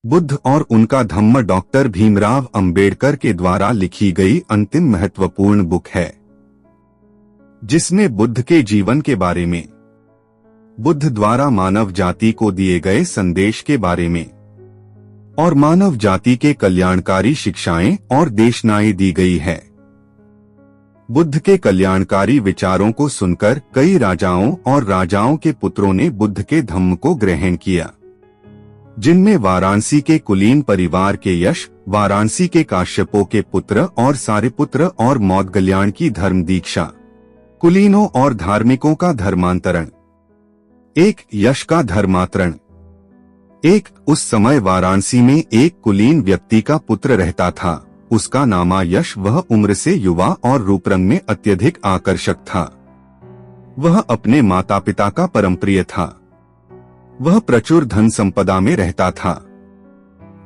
बुद्ध और उनका धम्म डॉक्टर भीमराव अंबेडकर के द्वारा लिखी गई अंतिम महत्वपूर्ण बुक है, जिसमें बुद्ध के जीवन के बारे में, बुद्ध द्वारा मानव जाति को दिए गए संदेश के बारे में और मानव जाति के कल्याणकारी शिक्षाएं और देशनाएं दी गई है। बुद्ध के कल्याणकारी विचारों को सुनकर कई राजाओं और राजाओं के पुत्रों ने बुद्ध के धम्म को ग्रहण किया, जिनमें वाराणसी के कुलीन परिवार के यश, वाराणसी के काश्यपों के पुत्र और सारिपुत्र और मौदगल्याण की धर्म दीक्षा, कुलीनों और धार्मिकों का धर्मांतरण, एक यश का धर्मांतरण। एक उस समय वाराणसी में एक कुलीन व्यक्ति का पुत्र रहता था, उसका नामा यश। वह उम्र से युवा और रूपरंग में अत्यधिक आकर्षक था। वह अपने माता पिता का परम प्रिय था। वह प्रचुर धन संपदा में रहता था।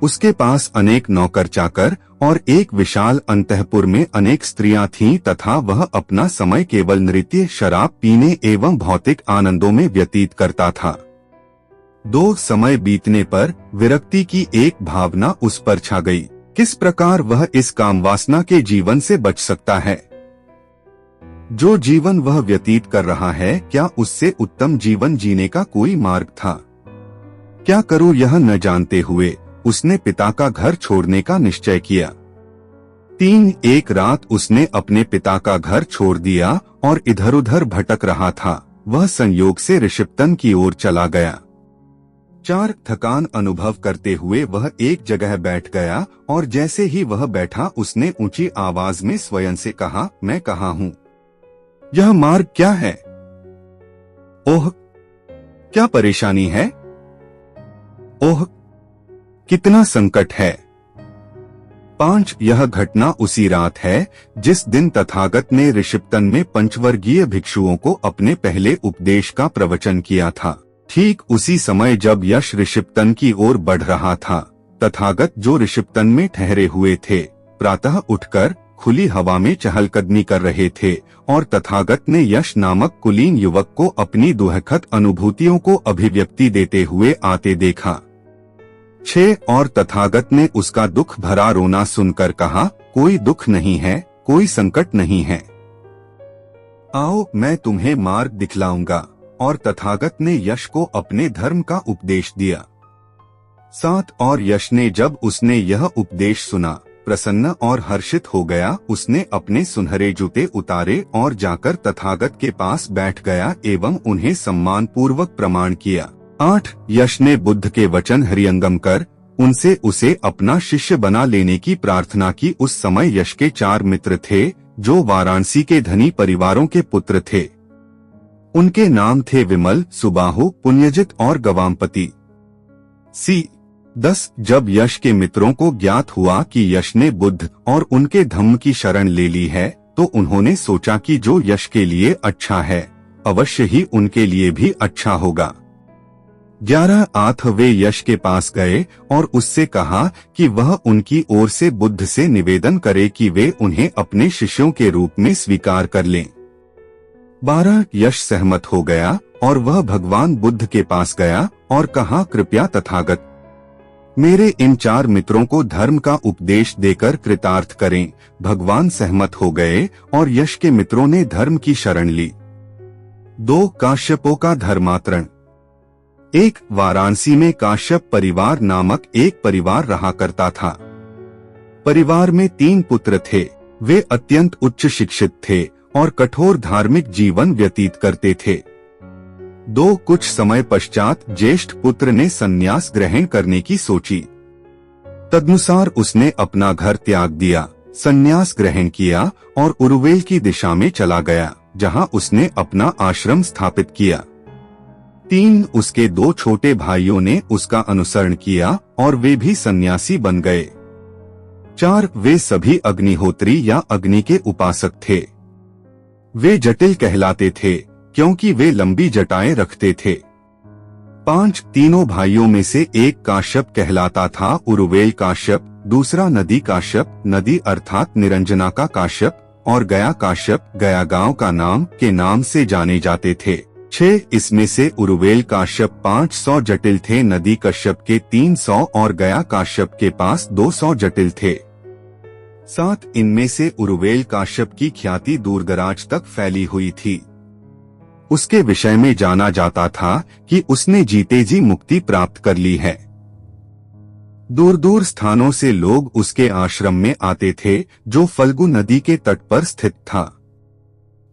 उसके पास अनेक नौकर चाकर और एक विशाल अंतःपुर में अनेक स्त्रियां थीं तथा वह अपना समय केवल नृत्य, शराब पीने एवं भौतिक आनंदों में व्यतीत करता था। दो समय बीतने पर विरक्ति की एक भावना उस पर छा गई। किस प्रकार वह इस कामवासना के जीवन से बच सकता है? जो जीवन वह व्यतीत कर रहा है, क्या उससे उत्तम जीवन जीने का कोई मार्ग था? क्या करूं यह न जानते हुए उसने पिता का घर छोड़ने का निश्चय किया। एक रात उसने अपने पिता का घर छोड़ दिया और इधर उधर भटक रहा था। वह संयोग से ऋषिपतन की ओर चला गया। थकान अनुभव करते हुए वह एक जगह बैठ गया और जैसे ही वह बैठा उसने ऊंची आवाज में स्वयं से कहा, मैं कहाँ हूँ? यह मार्ग क्या है? ओह, क्या परेशानी है? ओह, कितना संकट है। 5 यह घटना उसी रात है जिस दिन तथागत ने ऋषिपतन में पंचवर्गीय भिक्षुओं को अपने पहले उपदेश का प्रवचन किया था। ठीक उसी समय जब यश ऋषिपतन की ओर बढ़ रहा था, तथागत जो ऋषिपतन में ठहरे हुए थे, प्रातः उठकर खुली हवा में चहलकदमी कर रहे थे और तथागत ने यश नामक कुलीन युवक को अपनी दुखद अनुभूतियों को अभिव्यक्ति देते हुए आते देखा। 6 और तथागत ने उसका दुख भरा रोना सुनकर कहा, कोई दुख नहीं है, कोई संकट नहीं है, आओ मैं तुम्हें मार्ग दिखलाऊंगा। और तथागत ने यश को अपने धर्म का उपदेश दिया। 7 और यश ने जब उसने यह उपदेश सुना, प्रसन्न और हर्षित हो गया। उसने अपने सुनहरे जूते उतारे और जाकर तथागत के पास बैठ गया एवं उन्हें सम्मान पूर्वक प्रणाम किया। 8 यश ने बुद्ध के वचन हृदयंगम कर उनसे उसे अपना शिष्य बना लेने की प्रार्थना की। उस समय यश के 4 मित्र थे जो वाराणसी के धनी परिवारों के पुत्र थे। उनके नाम थे विमल, सुबाहु, पुण्यजित और गवामपति। 10 जब यश के मित्रों को ज्ञात हुआ कि यश ने बुद्ध और उनके धम्म की शरण ले ली है, तो उन्होंने सोचा कि जो यश के लिए अच्छा है, अवश्य ही उनके लिए भी अच्छा होगा। 11 वे यश के पास गए और उससे कहा कि वह उनकी ओर से बुद्ध से निवेदन करे कि वे उन्हें अपने शिष्यों के रूप में स्वीकार कर लें। 12 यश सहमत हो गया और वह भगवान बुद्ध के पास गया और कहा, कृपया तथागत मेरे इन 4 मित्रों को धर्म का उपदेश देकर कृतार्थ करें। भगवान सहमत हो गए और यश के मित्रों ने धर्म की शरण ली। 2 काश्यपों का धर्मांतरण। 1 वाराणसी में काश्यप परिवार नामक एक परिवार रहा करता था। परिवार में 3 पुत्र थे। वे अत्यंत उच्च शिक्षित थे और कठोर धार्मिक जीवन व्यतीत करते थे। कुछ समय पश्चात ज्येष्ठ पुत्र ने संन्यास ग्रहण करने की सोची। तदनुसार उसने अपना घर त्याग दिया, संन्यास ग्रहण किया और उरुवेल की दिशा में चला गया, जहां उसने अपना आश्रम स्थापित किया। 3 उसके 2 छोटे भाइयों ने उसका अनुसरण किया और वे भी सन्यासी बन गए। 4 वे सभी अग्निहोत्री या अग्नि के उपासक थे। वे जटिल कहलाते थे क्योंकि वे लंबी जटाएं रखते थे। 5 तीनों भाइयों में से एक काश्यप कहलाता था, उरुवेल काश्यप, दूसरा नदी काश्यप, नदी अर्थात निरंजना का काश्यप, और गया काश्यप, गया गांव का नाम के नाम से जाने जाते थे। 6 इसमें से उरुवेल काश्यप 500 जटिल थे, नदी कश्यप के 300 और गया काश्यप के पास 200 जटिल थे। 7 इनमें से उरुवेल काश्यप की ख्याति दूरदराज तक फैली हुई थी। उसके विषय में जाना जाता था कि उसने जीते जी मुक्ति प्राप्त कर ली है। दूर दूर स्थानों से लोग उसके आश्रम में आते थे जो फल्गु नदी के तट पर स्थित था।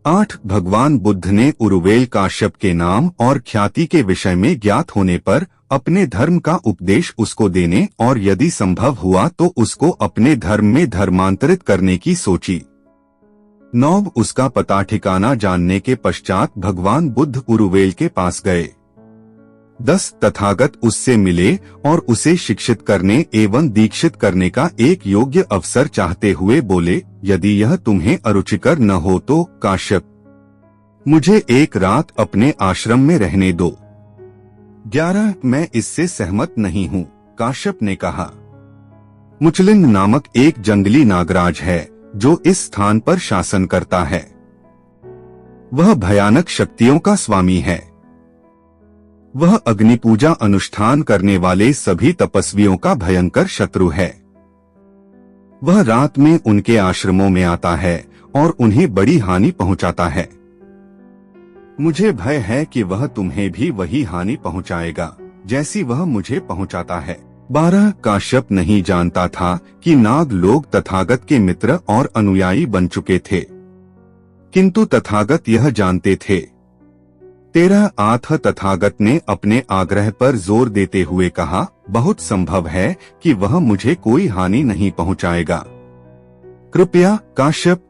8 भगवान बुद्ध ने उरुवेल काश्यप के नाम और ख्याति के विषय में ज्ञात होने पर अपने धर्म का उपदेश उसको देने और यदि संभव हुआ तो उसको अपने धर्म में धर्मांतरित करने की सोची। 9 उसका पता ठिकाना जानने के पश्चात भगवान बुद्ध उरुवेल के पास गए। 10 तथागत उससे मिले और उसे शिक्षित करने एवं दीक्षित करने का एक योग्य अवसर चाहते हुए बोले, यदि यह तुम्हें अरुचिकर न हो तो काश्यप मुझे एक रात अपने आश्रम में रहने दो। 11 मैं इससे सहमत नहीं हूँ, काश्यप ने कहा। मुचलिंद नामक एक जंगली नागराज है जो इस स्थान पर शासन करता है। वह भयानक शक्तियों का स्वामी है। वह अग्नि पूजा अनुष्ठान करने वाले सभी तपस्वियों का भयंकर शत्रु है। वह रात में उनके आश्रमों में आता है और उन्हें बड़ी हानि पहुंचाता है। मुझे भय है कि वह तुम्हें भी वही हानि पहुंचाएगा जैसी वह मुझे पहुंचाता है। 12 काश्यप नहीं जानता था कि नाग लोग तथागत के मित्र और अनुयायी बन चुके थे, किंतु तथागत यह जानते थे। 13 आठ तथागत ने अपने आग्रह पर जोर देते हुए कहा, बहुत संभव है कि वह मुझे कोई हानि नहीं पहुंचाएगा। कृपया काश्यप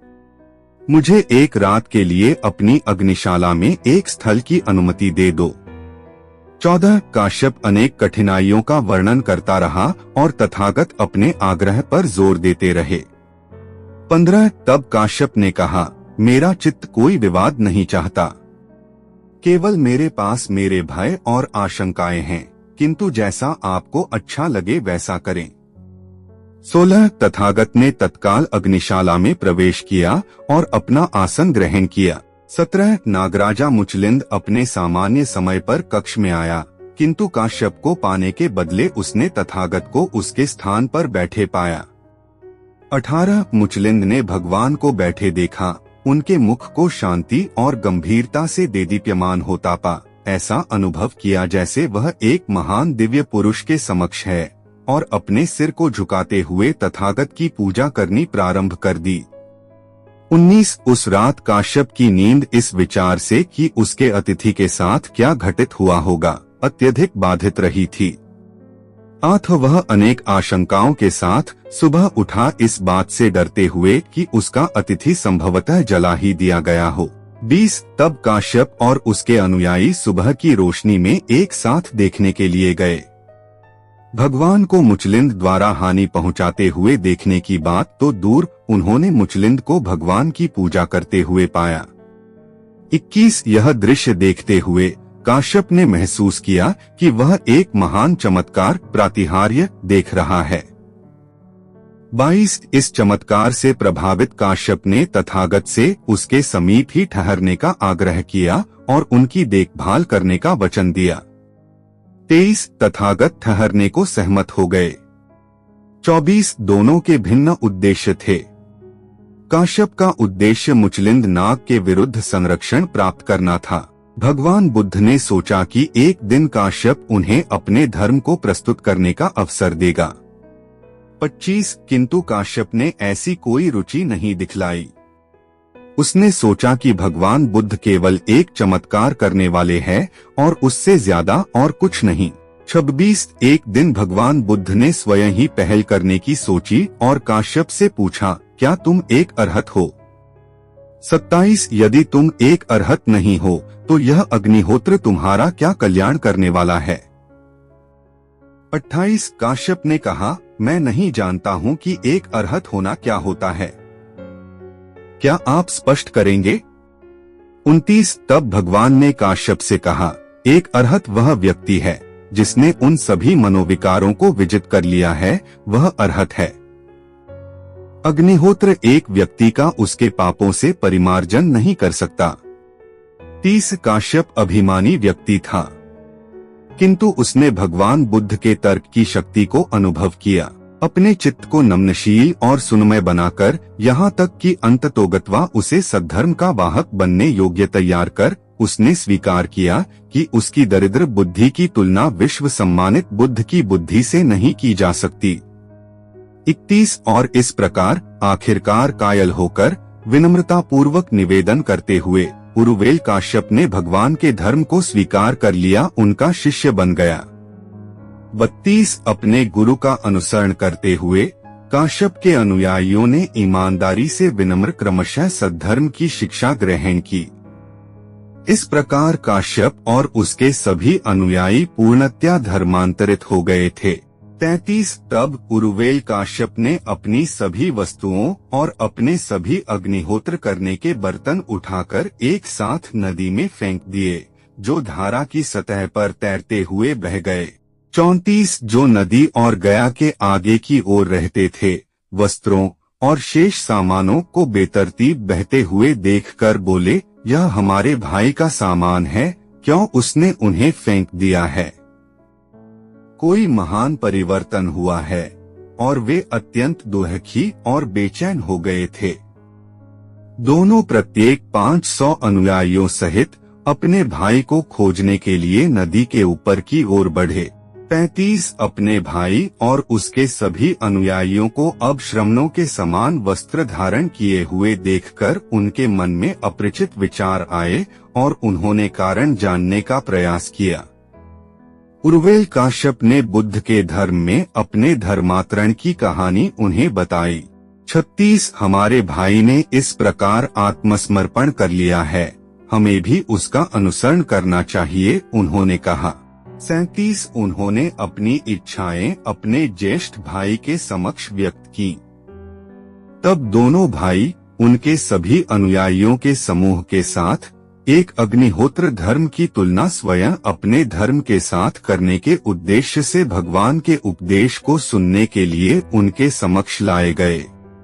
मुझे एक रात के लिए अपनी अग्निशाला में एक स्थल की अनुमति दे दो। 14 काश्यप अनेक कठिनाइयों का वर्णन करता रहा और तथागत अपने आग्रह पर जोर देते रहे। 15 तब काश्यप ने कहा, मेरा चित्त कोई विवाद नहीं चाहता, केवल मेरे पास मेरे भय और आशंकाएं हैं, किंतु जैसा आपको अच्छा लगे वैसा करें। 16 तथागत ने तत्काल अग्निशाला में प्रवेश किया और अपना आसन ग्रहण किया। 17 नागराजा मुचलिंद अपने सामान्य समय पर कक्ष में आया, किंतु काश्यप को पाने के बदले उसने तथागत को उसके स्थान पर बैठे पाया। 18 मुचलिंद ने भगवान को बैठे देखा, उनके मुख को शांति और गंभीरता से देदीप्यमान होता पा, ऐसा अनुभव किया जैसे वह एक महान दिव्य पुरुष के समक्ष है, और अपने सिर को झुकाते हुए तथागत की पूजा करनी प्रारंभ कर दी। 19 उस रात काश्यप की नींद इस विचार से कि उसके अतिथि के साथ क्या घटित हुआ होगा अत्यधिक बाधित रही थी। 8 वह अनेक आशंकाओं के साथ सुबह उठा इस बात से डरते हुए कि उसका अतिथि संभवतः जला ही दिया गया हो। 20 तब काश्यप और उसके अनुयायी सुबह की रोशनी में एक साथ देखने के लिए गए। भगवान को मुचलिंद द्वारा हानि पहुंचाते हुए देखने की बात तो दूर, उन्होंने मुचलिंद को भगवान की पूजा करते हुए पाया। 21 यह दृश्य देखते हुए काश्यप ने महसूस किया कि वह एक महान चमत्कार प्रातिहार्य देख रहा है। 22 इस चमत्कार से प्रभावित काश्यप ने तथागत से उसके समीप ही ठहरने का आग्रह किया और उनकी देखभाल करने का वचन दिया। 23 तथागत ठहरने को सहमत हो गए। 24 दोनों के भिन्न उद्देश्य थे। काश्यप का उद्देश्य मुचलिंद नाग के विरुद्ध संरक्षण प्राप्त करना था। भगवान बुद्ध ने सोचा कि एक दिन काश्यप उन्हें अपने धर्म को प्रस्तुत करने का अवसर देगा। 25 किंतु काश्यप ने ऐसी कोई रुचि नहीं दिखलाई। उसने सोचा कि भगवान बुद्ध केवल एक चमत्कार करने वाले हैं और उससे ज्यादा और कुछ नहीं। 26 एक दिन भगवान बुद्ध ने स्वयं ही पहल करने की सोची और काश्यप से पूछा, क्या तुम एक अरहत हो? 27 यदि तुम एक अरहत नहीं हो तो यह अग्निहोत्र तुम्हारा क्या कल्याण करने वाला है? 28 काश्यप ने कहा, मैं नहीं जानता हूँ कि एक अरहत होना क्या होता है, क्या आप स्पष्ट करेंगे? 29 तब भगवान ने काश्यप से कहा, एक अरहत वह व्यक्ति है जिसने उन सभी मनोविकारों को विजित कर लिया है, वह अरहत है। अग्निहोत्र एक व्यक्ति का उसके पापों से परिमार्जन नहीं कर सकता। 31 काश्यप अभिमानी व्यक्ति था, किंतु उसने भगवान बुद्ध के तर्क की शक्ति को अनुभव किया। अपने चित्त को नम्रशील और सुनमय बनाकर यहाँ तक कि अंततोगत्वा उसे सद्धर्म का वाहक बनने योग्य तैयार कर उसने स्वीकार किया कि उसकी दरिद्र बुद्धि की तुलना विश्व सम्मानित बुद्ध की बुद्धि से नहीं की जा सकती। 31 और इस प्रकार आखिरकार कायल होकर विनम्रता पूर्वक निवेदन करते हुए उरुवेल काश्यप ने भगवान के धर्म को स्वीकार कर लिया, उनका शिष्य बन गया। 32 अपने गुरु का अनुसरण करते हुए काश्यप के अनुयायियों ने ईमानदारी से विनम्र क्रमशः सद्धर्म की शिक्षा ग्रहण की। इस प्रकार काश्यप और उसके सभी अनुयायी पूर्णतया धर्मांतरित हो गए थे। 33 तब उरुवेल काश्यप ने अपनी सभी वस्तुओं और अपने सभी अग्निहोत्र करने के बर्तन उठाकर एक साथ नदी में फेंक दिए, जो धारा की सतह पर तैरते हुए बह गए। 34 जो नदी और गया के आगे की ओर रहते थे, वस्त्रों और शेष सामानों को बेतरतीब बहते हुए देखकर बोले, यह हमारे भाई का सामान है, क्यों उसने उन्हें फेंक दिया है? कोई महान परिवर्तन हुआ है। और वे अत्यंत दुखी और बेचैन हो गए थे। दोनों प्रत्येक 500 अनुयायियों सहित अपने भाई को खोजने के लिए नदी के ऊपर की ओर बढ़े। 35 अपने भाई और उसके सभी अनुयायियों को अब श्रमणों के समान वस्त्र धारण किए हुए देखकर उनके मन में अपरिचित विचार आए और उन्होंने कारण जानने का प्रयास किया। उरुवेल काश्यप ने बुद्ध के धर्म में अपने धर्मांतरण की कहानी उन्हें बताई। 36 हमारे भाई ने इस प्रकार आत्मसमर्पण कर लिया है, हमें भी उसका अनुसरण करना चाहिए, उन्होंने कहा। 37 उन्होंने अपनी इच्छाएं अपने ज्येष्ठ भाई के समक्ष व्यक्त की। तब दोनों भाई उनके सभी अनुयायियों के समूह के साथ एक अग्निहोत्र धर्म की तुलना स्वयं अपने धर्म के साथ करने के उद्देश्य से भगवान के उपदेश को सुनने के लिए उनके समक्ष लाए गए।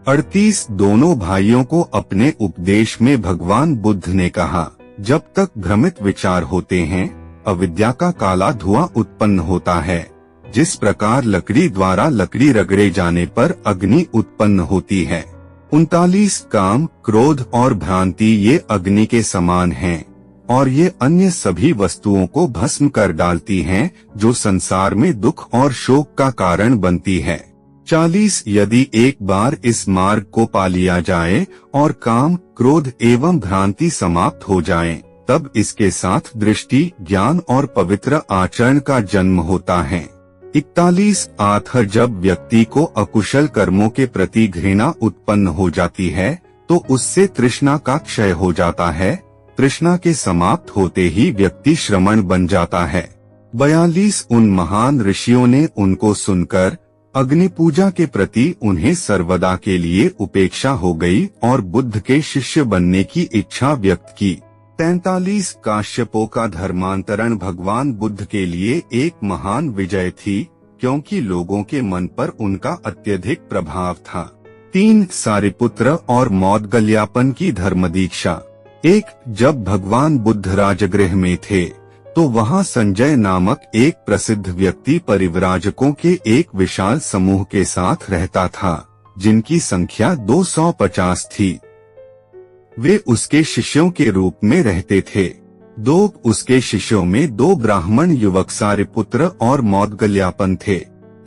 38 दोनों भाइयों को अपने उपदेश में भगवान बुद्ध ने कहा, जब तक भ्रमित विचार होते हैं, अविद्या का काला धुआं उत्पन्न होता है। जिस प्रकार लकड़ी द्वारा लकड़ी रगड़े जाने पर अग्नि उत्पन्न होती है। 39 काम, क्रोध और भ्रांति ये अग्नि के समान हैं और ये अन्य सभी वस्तुओं को भस्म कर डालती हैं, जो संसार में दुख और शोक का कारण बनती है। 40 यदि एक बार इस मार्ग को पा लिया जाए और काम, क्रोध एवं भ्रांति समाप्त हो जाएं, तब इसके साथ दृष्टि, ज्ञान और पवित्र आचरण का जन्म होता है। 41 आखिर जब व्यक्ति को अकुशल कर्मों के प्रति घृणा उत्पन्न हो जाती है, तो उससे तृष्णा का क्षय हो जाता है। तृष्णा के समाप्त होते ही व्यक्ति श्रमण बन जाता है। 42 उन महान ऋषियों ने उनको सुनकर अग्नि पूजा के प्रति उन्हें सर्वदा के लिए उपेक्षा हो गई और बुद्ध के शिष्य बनने की इच्छा व्यक्त की। 43 काश्यपों का धर्मांतरण भगवान बुद्ध के लिए एक महान विजय थी, क्योंकि लोगों के मन पर उनका अत्यधिक प्रभाव था। 3 सारिपुत्र और मौदगल्यापन की धर्म दीक्षा। 1 जब भगवान बुद्ध राजगृह में थे, तो वहाँ संजय नामक एक प्रसिद्ध व्यक्ति परिव्राजकों के एक विशाल समूह के साथ रहता था, जिनकी संख्या 250 थी। वे उसके शिष्यों के रूप में रहते थे। 2 उसके शिष्यों में 2 ब्राह्मण युवक सारिपुत्र और मौदगल्यापन थे।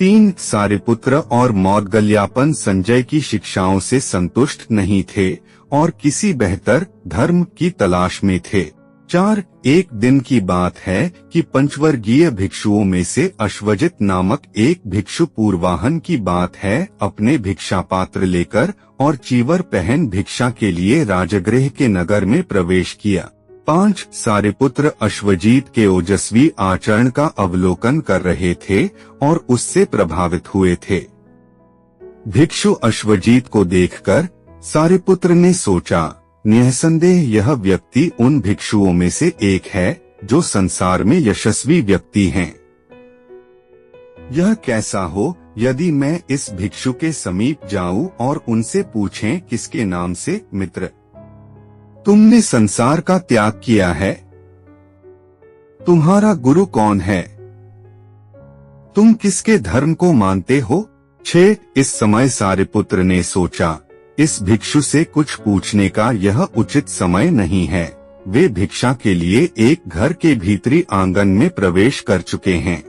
3 सारिपुत्र और मौदगल्यापन संजय की शिक्षाओं से संतुष्ट नहीं थे और किसी बेहतर धर्म की तलाश में थे। 4 एक दिन की बात है कि पंचवर्गीय भिक्षुओं में से अश्वजित नामक एक भिक्षु पूर्वाहन की बात है, अपने भिक्षा पात्र लेकर और चीवर पहन भिक्षा के लिए राजगृह के नगर में प्रवेश किया। 5 सारिपुत्र अश्वजीत के ओजस्वी आचरण का अवलोकन कर रहे थे और उससे प्रभावित हुए थे। भिक्षु अश्वजीत को देखकर सारिपुत्र ने सोचा, निःसंदेह यह व्यक्ति उन भिक्षुओं में से एक है जो संसार में यशस्वी व्यक्ति हैं। यह कैसा हो यदि मैं इस भिक्षु के समीप जाऊं और उनसे पूछें किसके नाम से मित्र। तुमने संसार का त्याग किया है। तुम्हारा गुरु कौन है? तुम किसके धर्म को मानते हो? 6 इस समय सारिपुत्र ने सोचा, इस भिक्षु से कुछ पूछने का यह उचित समय नहीं है। वे भिक्षा के लिए एक घर के भीतरी आंगन में प्रवेश कर चुके हैं।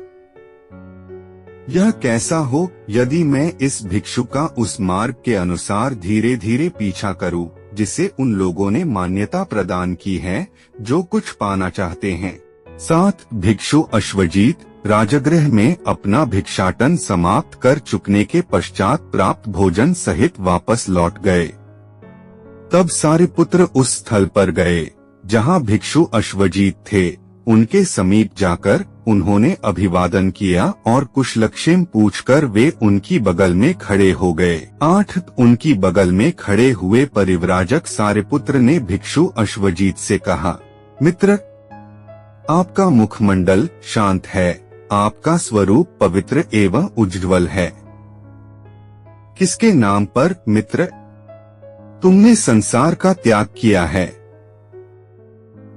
यह कैसा हो यदि मैं इस भिक्षु का उस मार्ग के अनुसार धीरे धीरे पीछा करूं, जिसे उन लोगों ने मान्यता प्रदान की है जो कुछ पाना चाहते हैं। 7 भिक्षु अश्वजीत राजगृह में अपना भिक्षाटन समाप्त कर चुकने के पश्चात प्राप्त भोजन सहित वापस लौट गए। तब सारिपुत्र उस स्थल पर गए जहां भिक्षु अश्वजीत थे। उनके समीप जाकर उन्होंने अभिवादन किया और कुशलक्षेम पूछकर वे उनकी बगल में खड़े हो गए। 8 उनकी बगल में खड़े हुए परिव्राजक सारिपुत्र ने भिक्षु अश्वजीत से कहा, मित्र, आपका मुखमंडल शांत है, आपका स्वरूप पवित्र एवं उज्ज्वल है। किसके नाम पर मित्र तुमने संसार का त्याग किया है?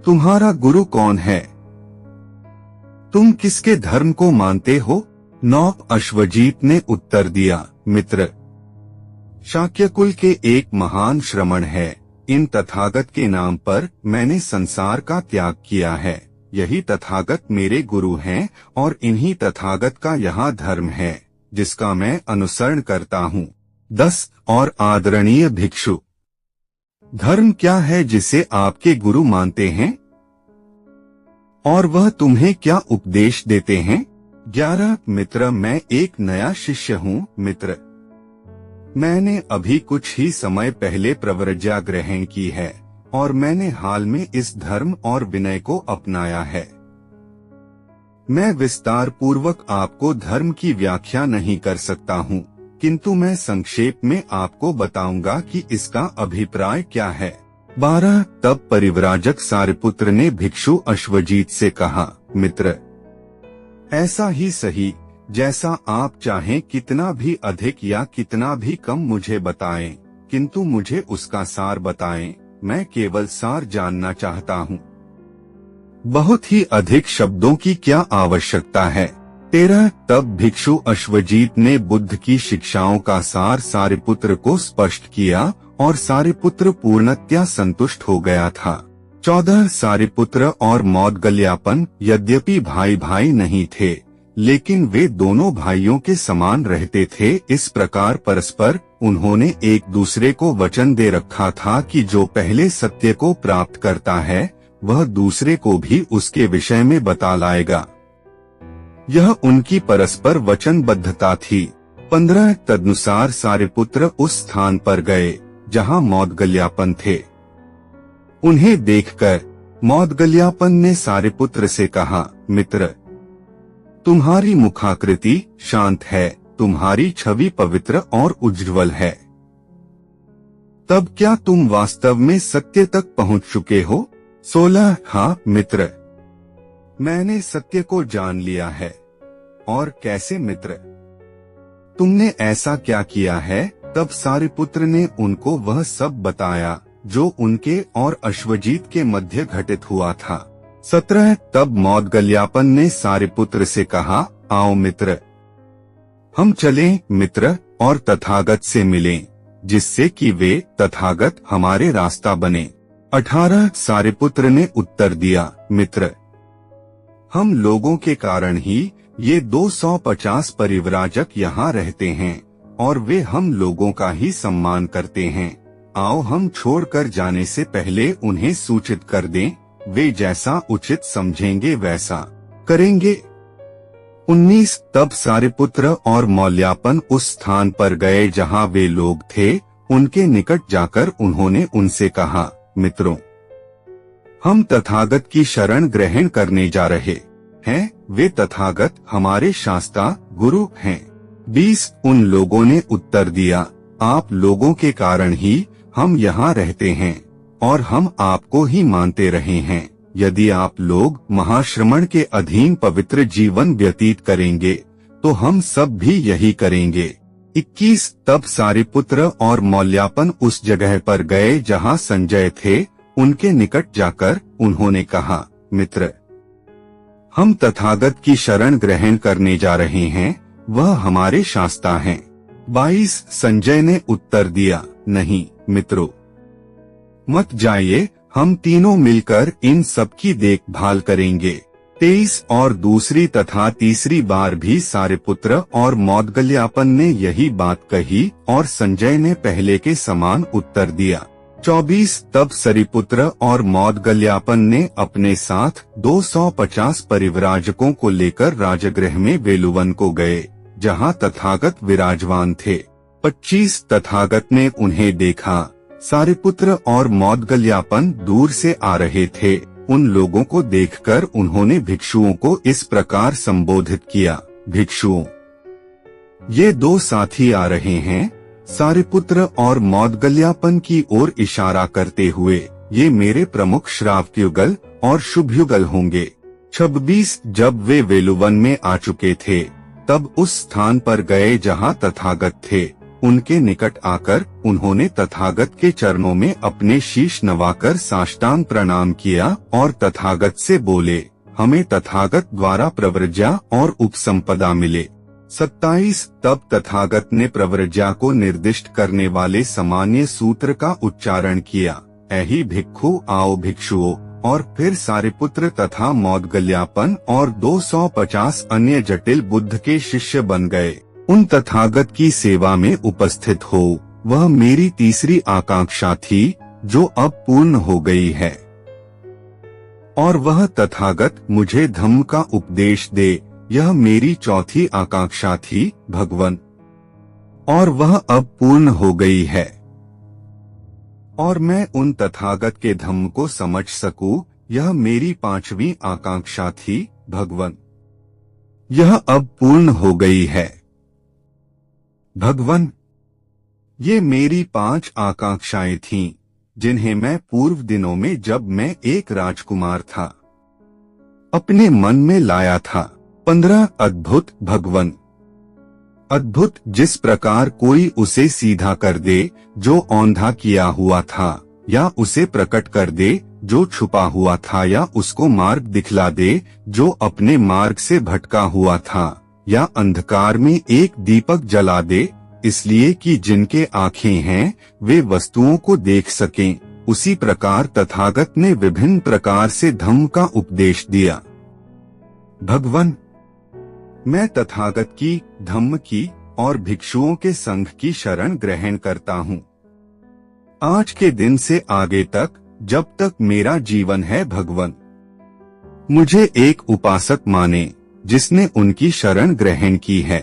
तुम्हारा गुरु कौन है? तुम किसके धर्म को मानते हो? 9 अश्वजीत ने उत्तर दिया, मित्र, शाक्यकुल के एक महान श्रमण है। इन तथागत के नाम पर मैंने संसार का त्याग किया है। यही तथागत मेरे गुरु हैं और इन्हीं तथागत का यहाँ धर्म है जिसका मैं अनुसरण करता हूँ। 10 और आदरणीय भिक्षु, धर्म क्या है जिसे आपके गुरु मानते हैं और वह तुम्हें क्या उपदेश देते हैं? 11 मित्र, मैं एक नया शिष्य हूँ। मित्र, मैंने अभी कुछ ही समय पहले प्रव्रज्ञा ग्रहण की है और मैंने हाल में इस धर्म और विनय को अपनाया है। मैं विस्तार पूर्वक आपको धर्म की व्याख्या नहीं कर सकता हूँ, किंतु मैं संक्षेप में आपको बताऊंगा कि इसका अभिप्राय क्या है। 12 तब परिव्राजक सारिपुत्र ने भिक्षु अश्वजीत से कहा, मित्र, ऐसा ही सही, जैसा आप चाहें कितना भी अधिक या कितना भी कम मुझे बताएं, किंतु मुझे उसका सार बताएं। मैं केवल सार जानना चाहता हूँ। बहुत ही अधिक शब्दों की क्या आवश्यकता है? 13 तब भिक्षु अश्वजीत ने बुद्ध की शिक्षाओं का सार सारिपुत्र को स्पष्ट किया और सारिपुत्र पूर्णतया संतुष्ट हो गया था। 14 सारिपुत्र और मौदगल्यापन यद्यपि भाई भाई नहीं थे, लेकिन वे दोनों भाइयों के समान रहते थे। इस प्रकार परस्पर उन्होंने एक दूसरे को वचन दे रखा था कि जो पहले सत्य को प्राप्त करता है वह दूसरे को भी उसके विषय में बता लाएगा। यह उनकी परस्पर वचनबद्धता थी। 15 तदनुसार सारिपुत्र उस स्थान पर गए जहां मौदगल्यापन थे। उन्हें देखकर मौदगल्यापन ने सारिपुत्र से कहा, मित्र, तुम्हारी मुखाकृति शांत है, तुम्हारी छवि पवित्र और उज्ज्वल है। तब क्या तुम वास्तव में सत्य तक पहुंच चुके हो? 16 हाँ मित्र, मैंने सत्य को जान लिया है। और कैसे मित्र? तुमने ऐसा क्या किया है? तब सारिपुत्र ने उनको वह सब बताया जो उनके और अश्वजीत के मध्य घटित हुआ था। 17 तब मौदगल्यापन ने सारिपुत्र से कहा, आओ मित्र, हम चलें मित्र और तथागत से मिलें, जिससे कि वे तथागत हमारे रास्ता बने। 18 सारिपुत्र ने उत्तर दिया, मित्र, हम लोगों के कारण ही ये 250 परिव्राजक यहाँ रहते हैं और वे हम लोगों का ही सम्मान करते हैं। आओ हम छोड़कर जाने से पहले उन्हें सूचित कर दें, वे जैसा उचित समझेंगे वैसा करेंगे। 19 तब सारिपुत्र और मौल्यापन उस स्थान पर गए जहां वे लोग थे। उनके निकट जाकर उन्होंने उनसे कहा, मित्रों, हम तथागत की शरण ग्रहण करने जा रहे हैं। वे तथागत हमारे शास्ता गुरु हैं। 20 उन लोगों ने उत्तर दिया, आप लोगों के कारण ही हम यहाँ रहते हैं और हम आपको ही मानते रहे हैं। यदि आप लोग महाश्रमण के अधीन पवित्र जीवन व्यतीत करेंगे तो हम सब भी यही करेंगे। 21 तब सारिपुत्र और मौल्यापन उस जगह पर गए जहां संजय थे। उनके निकट जाकर उन्होंने कहा, मित्र, हम तथागत की शरण ग्रहण करने जा रहे हैं, वह हमारे शास्ता हैं। 22 संजय ने उत्तर दिया, नहीं मित्रों, मत जाइए, हम तीनों मिलकर इन सब की देखभाल करेंगे। 23 और दूसरी तथा तीसरी बार भी सारिपुत्र और मौदगल्यापन ने यही बात कही और संजय ने पहले के समान उत्तर दिया। 24 तब सरिपुत्र और मौदगल्यापन ने अपने साथ 250 परिव्राजकों को लेकर राजगृह में वेलुवन को गए, जहाँ तथागत विराजमान थे। 25 तथागत ने उन्हें देखा। सारिपुत्र और मौदगल्यापन दूर से आ रहे थे। उन लोगों को देखकर उन्होंने भिक्षुओं को इस प्रकार संबोधित किया, भिक्षुओं, ये दो साथी आ रहे हैं। सारिपुत्र और मौदगल्यापन की ओर इशारा करते हुए, ये मेरे प्रमुख श्रावकयुगल और शुभयुगल होंगे। 26 जब वे वेलुवन में आ चुके थे, तब उस स्थान पर गए जहां तथागत थे। उनके निकट आकर उन्होंने तथागत के चरणों में अपने शीश नवाकर साष्टांग प्रणाम किया और तथागत से बोले, हमें तथागत द्वारा प्रव्रज्या और उपसंपदा मिले। 27 तब तथागत ने प्रव्रज्या को निर्दिष्ट करने वाले सामान्य सूत्र का उच्चारण किया, ऐहि भिक्खु आओ भिक्षुओं, और फिर सारिपुत्र तथा मौदगल्यापन और 250 अन्य जटिल बुद्ध के शिष्य बन गए। उन तथागत की सेवा में उपस्थित हो, वह मेरी तीसरी आकांक्षा थी जो अब पूर्ण हो गई है। और वह तथागत मुझे धम्म का उपदेश दे, यह मेरी चौथी आकांक्षा थी भगवन, और वह अब पूर्ण हो गई है। और मैं उन तथागत के धम्म को समझ सकूं, यह मेरी पांचवी आकांक्षा थी भगवन, यह अब पूर्ण हो गई है। भगवन, ये मेरी 5 आकांक्षाएं थीं, जिन्हें मैं पूर्व दिनों में जब मैं एक राजकुमार था अपने मन में लाया था। 15 अद्भुत भगवन, अद्भुत जिस प्रकार कोई उसे सीधा कर दे जो औंधा किया हुआ था, या उसे प्रकट कर दे जो छुपा हुआ था, या उसको मार्ग दिखला दे जो अपने मार्ग से भटका हुआ था, या अंधकार में एक दीपक जला दे, इसलिए कि जिनके आँखें हैं वे वस्तुओं को देख सकें। उसी प्रकार तथागत ने विभिन्न प्रकार से धम्म का उपदेश दिया। भगवन, मैं तथागत की, धम्म की और भिक्षुओं के संघ की शरण ग्रहण करता हूँ। आज के दिन से आगे तक, जब तक मेरा जीवन है भगवन, मुझे एक उपासक माने जिसने उनकी शरण ग्रहण की है।